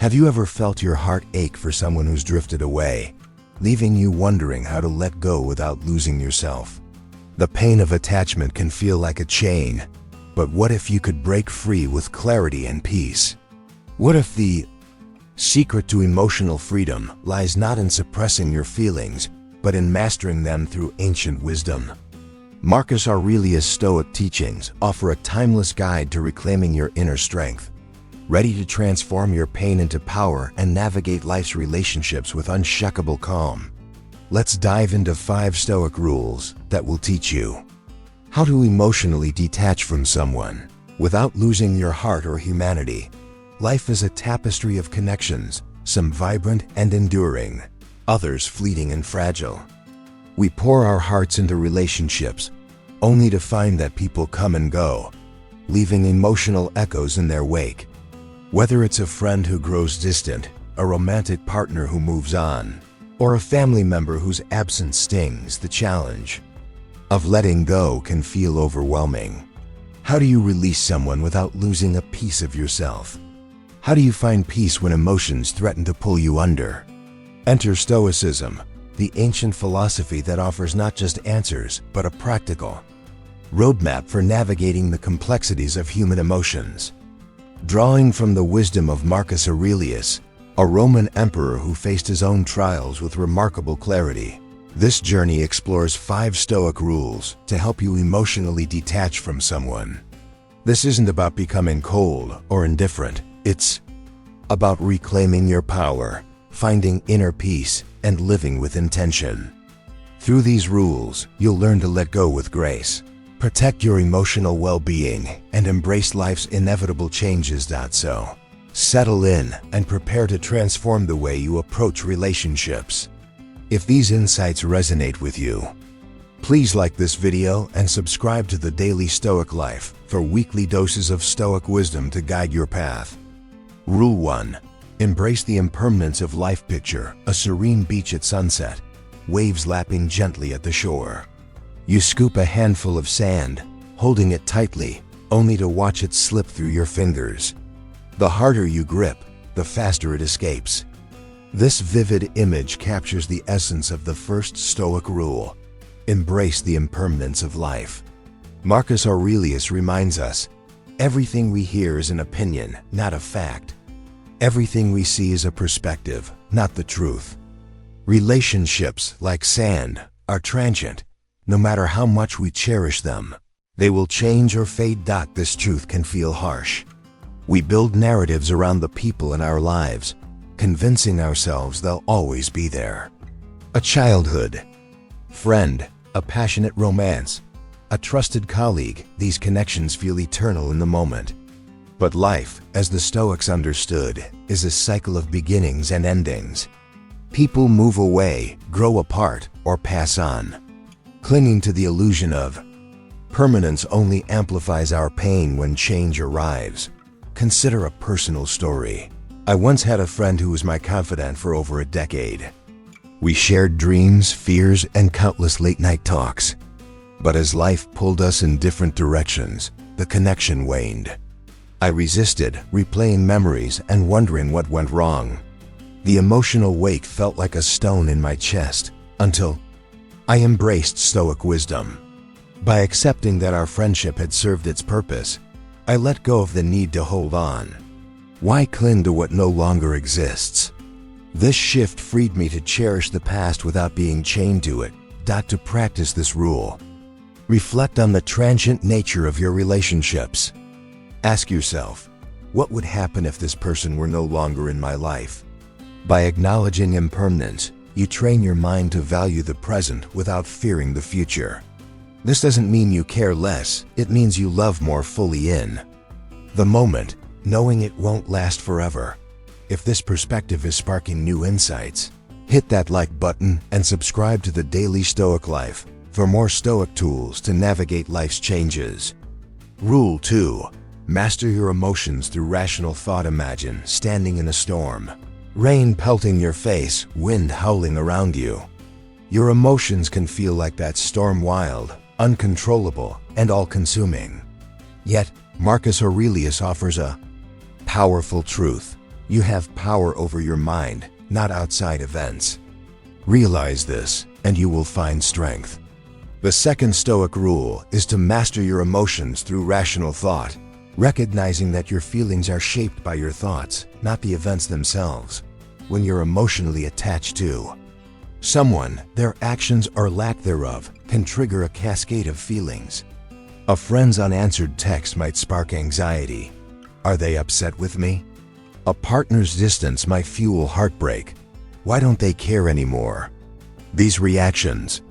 Have you ever felt your heart ache for someone who's drifted away, leaving you wondering how to let go without losing yourself? The pain of attachment can feel like a chain, but what if you could break free with clarity and peace? What if the secret to emotional freedom lies not in suppressing your feelings, but in mastering them through ancient wisdom? Marcus Aurelius' Stoic teachings offer a timeless guide to reclaiming your inner strength, ready to transform your pain into power and navigate life's relationships with unshakable calm. Let's dive into 5 Stoic rules that will teach you how to emotionally detach from someone without losing your heart or humanity. Life is a tapestry of connections, some vibrant and enduring, others fleeting and fragile. We pour our hearts into relationships, only to find that people come and go, leaving emotional echoes in their wake. Whether it's a friend who grows distant, a romantic partner who moves on, or a family member whose absence stings, the challenge of letting go can feel overwhelming. How do you release someone without losing a piece of yourself? How do you find peace when emotions threaten to pull you under? Enter Stoicism, the ancient philosophy that offers not just answers, but a practical roadmap for navigating the complexities of human emotions. Drawing from the wisdom of Marcus Aurelius, a Roman emperor who faced his own trials with remarkable clarity, this journey explores 5 Stoic rules to help you emotionally detach from someone. This isn't about becoming cold or indifferent. It's about reclaiming your power, finding inner peace, and living with intention. Through these rules, you'll learn to let go with grace, protect your emotional well-being, and embrace life's inevitable changes. So, settle in and prepare to transform the way you approach relationships. If these insights resonate with you, please like this video and subscribe to the Daily Stoic Life for weekly doses of Stoic wisdom to guide your path. Rule 1. Embrace the impermanence of life. Picture a serene beach at sunset, waves lapping gently at the shore. You scoop a handful of sand, holding it tightly, only to watch it slip through your fingers. The harder you grip, the faster it escapes. This vivid image captures the essence of the first Stoic rule: embrace the impermanence of life. Marcus Aurelius reminds us, everything we hear is an opinion, not a fact. Everything we see is a perspective, not the truth. Relationships, like sand, are transient. No matter how much we cherish them, they will change or fade. This truth can feel harsh. We build narratives around the people in our lives, convincing ourselves they'll always be there. A childhood friend, a passionate romance, a trusted colleague, these connections feel eternal in the moment. But life, as the Stoics understood, is a cycle of beginnings and endings. People move away, grow apart, or pass on. Clinging to the illusion of permanence only amplifies our pain when change arrives. Consider a personal story. I once had a friend who was my confidant for over a decade. We shared dreams, fears, and countless late-night talks. But as life pulled us in different directions, the connection waned. I resisted, replaying memories and wondering what went wrong. The emotional weight felt like a stone in my chest, until I embraced Stoic wisdom. By accepting that our friendship had served its purpose, I let go of the need to hold on. Why cling to what no longer exists? This shift freed me to cherish the past without being chained to it. To practice this rule, reflect on the transient nature of your relationships. Ask yourself, what would happen if this person were no longer in my life? By acknowledging impermanence, you train your mind to value the present without fearing the future. This doesn't mean you care less, it means you love more fully in the moment, knowing it won't last forever. If this perspective is sparking new insights, hit that like button and subscribe to the Daily Stoic Life for more Stoic tools to navigate life's changes. Rule 2. Master your emotions through rational thought. Imagine standing in a storm. Rain pelting your face, wind howling around you. Your emotions can feel like that storm, wild, uncontrollable, and all-consuming. Yet, Marcus Aurelius offers a powerful truth. You have power over your mind, not outside events. Realize this, and you will find strength. The second Stoic rule is to master your emotions through rational thought, recognizing that your feelings are shaped by your thoughts, not the events themselves. When you're emotionally attached to someone, their actions or lack thereof can trigger a cascade of feelings. A friend's unanswered text might spark anxiety. Are they upset with me? A partner's distance might fuel heartbreak. Why don't they care anymore? These reactions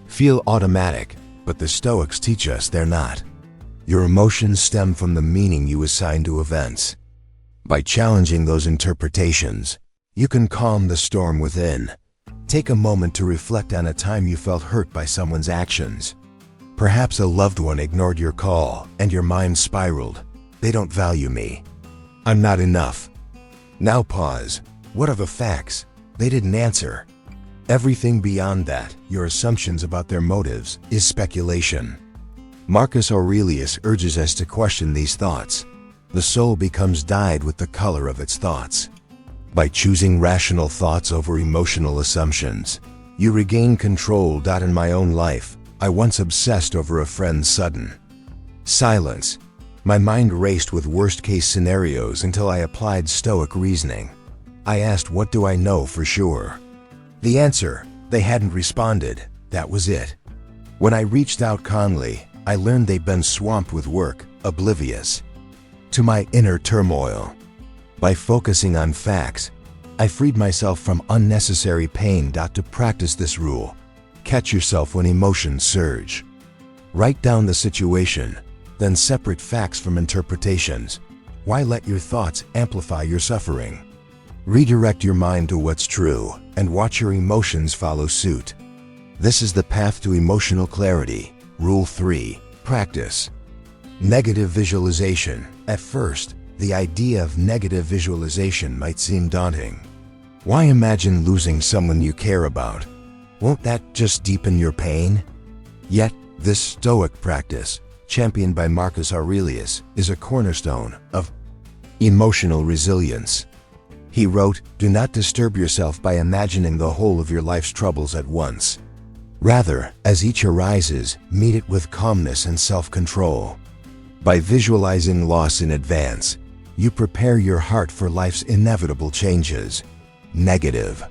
feel automatic, but the Stoics teach us they're not. Your emotions stem from the meaning you assign to events. By challenging those interpretations, you can calm the storm within. Take a moment to reflect on a time you felt hurt by someone's actions. Perhaps a loved one ignored your call and your mind spiraled. They don't value me. I'm not enough. Now pause. What are the facts? They didn't answer. Everything beyond that, your assumptions about their motives, is speculation. Marcus Aurelius urges us to question these thoughts. The soul becomes dyed with the color of its thoughts. By choosing rational thoughts over emotional assumptions, you regain control. In my own life, I once obsessed over a friend's sudden silence. My mind raced with worst-case scenarios until I applied Stoic reasoning. I asked, what do I know for sure? The answer, they hadn't responded. That was it. When I reached out calmly, I learned they'd been swamped with work, oblivious to my inner turmoil. By focusing on facts, I freed myself from unnecessary pain. To practice this rule, catch yourself when emotions surge. Write down the situation, then separate facts from interpretations. Why let your thoughts amplify your suffering? Redirect your mind to what's true and watch your emotions follow suit. This is the path to emotional clarity. Rule 3. Practice negative visualization. At first, the idea of negative visualization might seem daunting. Why imagine losing someone you care about? Won't that just deepen your pain? Yet, this Stoic practice, championed by Marcus Aurelius, is a cornerstone of emotional resilience. He wrote, "Do not disturb yourself by imagining the whole of your life's troubles at once. Rather, as each arises, meet it with calmness and self-control." By visualizing loss in advance, you prepare your heart for life's inevitable changes. Negative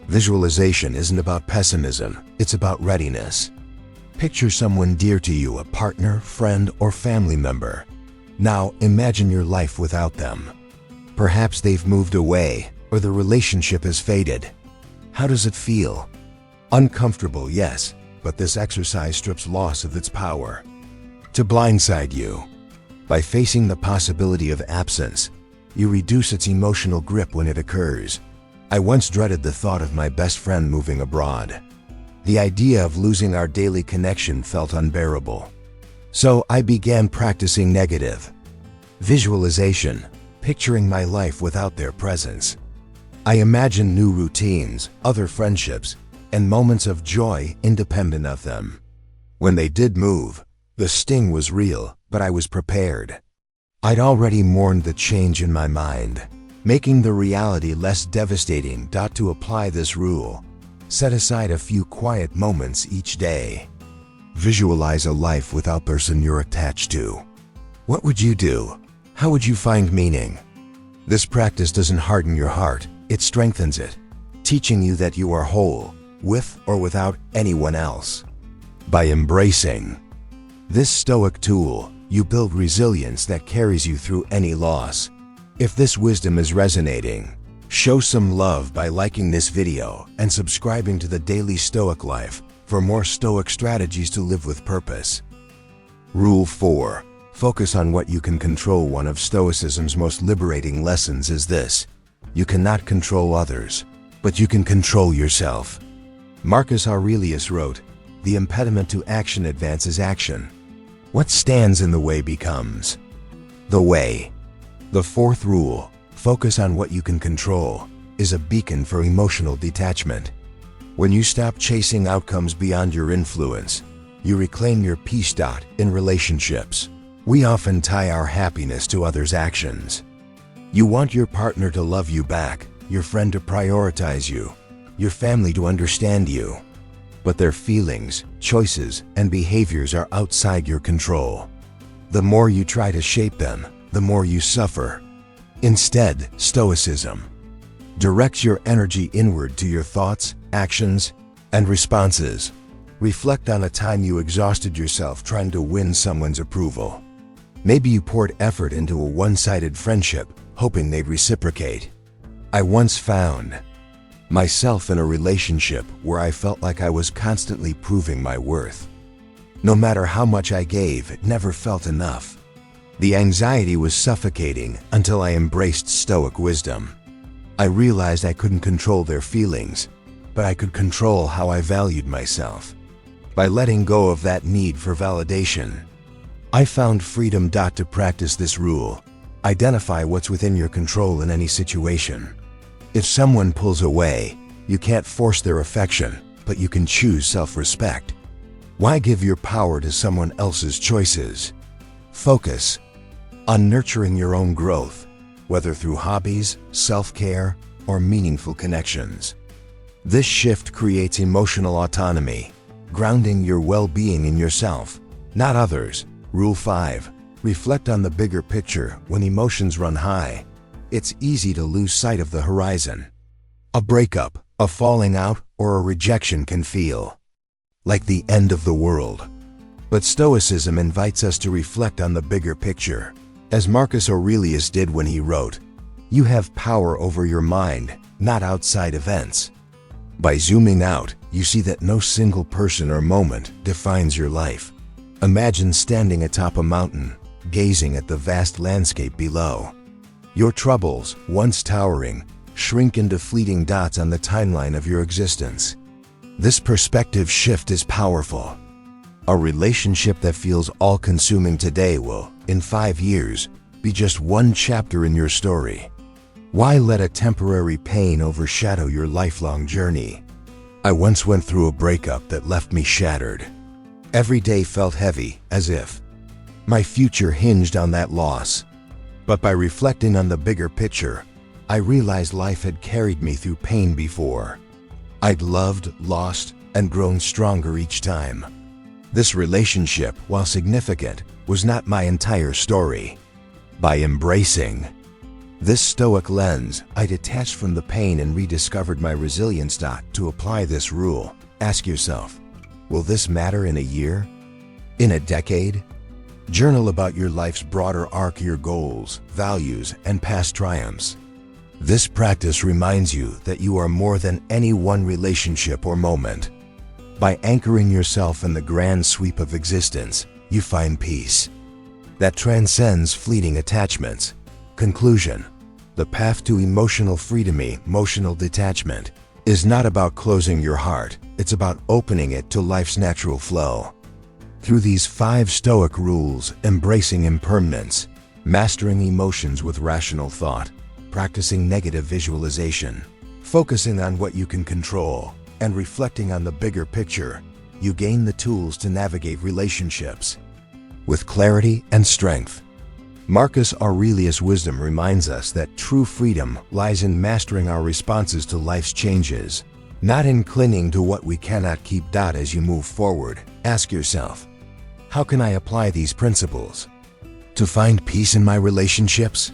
visualization isn't about pessimism, it's about readiness. Picture someone dear to you, a partner, friend, or family member. Now imagine your life without them. Perhaps they've moved away, or the relationship has faded. How does it feel? Uncomfortable, yes, but this exercise strips loss of its power to blindside you. By facing the possibility of absence, you reduce its emotional grip when it occurs. I once dreaded the thought of my best friend moving abroad. The idea of losing our daily connection felt unbearable. So I began practicing negative visualization, picturing my life without their presence. I imagined new routines, other friendships, and moments of joy independent of them. When they did move, the sting was real, but I was prepared. I'd already mourned the change in my mind, making the reality less devastating. To apply this rule, set aside a few quiet moments each day. Visualize a life without the person you're attached to. What would you do? How would you find meaning? This practice doesn't harden your heart, it strengthens it, teaching you that you are whole, with or without anyone else. By embracing this Stoic tool, you build resilience that carries you through any loss. If this wisdom is resonating, show some love by liking this video and subscribing to the Daily Stoic Life for more Stoic strategies to live with purpose. Rule 4. Focus on what you can control. One of Stoicism's most liberating lessons is this: you cannot control others, but you can control yourself. Marcus Aurelius wrote, "The impediment to action advances action. What stands in the way becomes the way." The fourth rule, focus on what you can control, is a beacon for emotional detachment. When you stop chasing outcomes beyond your influence, you reclaim your peace. In relationships, we often tie our happiness to others' actions. You want your partner to love you back, your friend to prioritize you, your family to understand you. But their feelings, choices, and behaviors are outside your control. The more you try to shape them, the more you suffer. Instead, Stoicism directs your energy inward to your thoughts, actions, and responses. Reflect on a time you exhausted yourself trying to win someone's approval. Maybe you poured effort into a one-sided friendship, hoping they'd reciprocate. I once found myself in a relationship where I felt like I was constantly proving my worth. No matter how much I gave, it never felt enough. The anxiety was suffocating until I embraced Stoic wisdom. I realized I couldn't control their feelings, but I could control how I valued myself. By letting go of that need for validation, I found freedom. To practice this rule, identify what's within your control in any situation. If someone pulls away, you can't force their affection, but you can choose self-respect. Why give your power to someone else's choices? Focus on nurturing your own growth, whether through hobbies, self-care, or meaningful connections. This shift creates emotional autonomy, grounding your well-being in yourself, not others. Rule 5. Reflect on the bigger picture. When emotions run high, it's easy to lose sight of the horizon. A breakup, a falling out, or a rejection can feel like the end of the world. But Stoicism invites us to reflect on the bigger picture, as Marcus Aurelius did when he wrote, "You have power over your mind, not outside events." By zooming out, you see that no single person or moment defines your life. Imagine standing atop a mountain, gazing at the vast landscape below. Your troubles, once towering, shrink into fleeting dots on the timeline of your existence. This perspective shift is powerful. A relationship that feels all-consuming today will, in 5 years, be just one chapter in your story. Why let a temporary pain overshadow your lifelong journey? I once went through a breakup that left me shattered. Every day felt heavy, as if my future hinged on that loss. But by reflecting on the bigger picture, I realized life had carried me through pain before. I'd loved, lost, and grown stronger each time. This relationship, while significant, was not my entire story. By embracing this Stoic lens, I detached from the pain and rediscovered my resilience. To apply this rule, ask yourself, will this matter in a year? In a decade? Journal about your life's broader arc, your goals, values, and past triumphs. This practice reminds you that you are more than any one relationship or moment. By anchoring yourself in the grand sweep of existence, you find peace that transcends fleeting attachments. Conclusion: the path to emotional freedom, emotional detachment, is not about closing your heart, it's about opening it to life's natural flow. Through these 5 Stoic rules, embracing impermanence, mastering emotions with rational thought, practicing negative visualization, focusing on what you can control, and reflecting on the bigger picture, you gain the tools to navigate relationships with clarity and strength. Marcus Aurelius' wisdom reminds us that true freedom lies in mastering our responses to life's changes, not in clinging to what we cannot keep. As you move forward, ask yourself, how can I apply these principles to find peace in my relationships?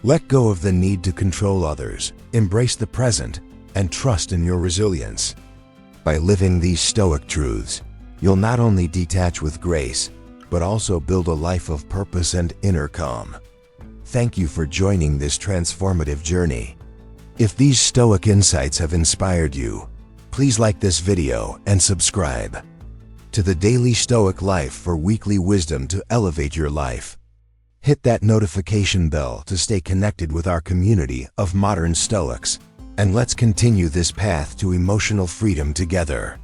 Let go of the need to control others, embrace the present, and trust in your resilience. By living these Stoic truths, you'll not only detach with grace, but also build a life of purpose and inner calm. Thank you for joining this transformative journey. If these Stoic insights have inspired you, please like this video and subscribe to the Daily Stoic Life for weekly wisdom to elevate your life. Hit that notification bell to stay connected with our community of modern Stoics, and let's continue this path to emotional freedom together.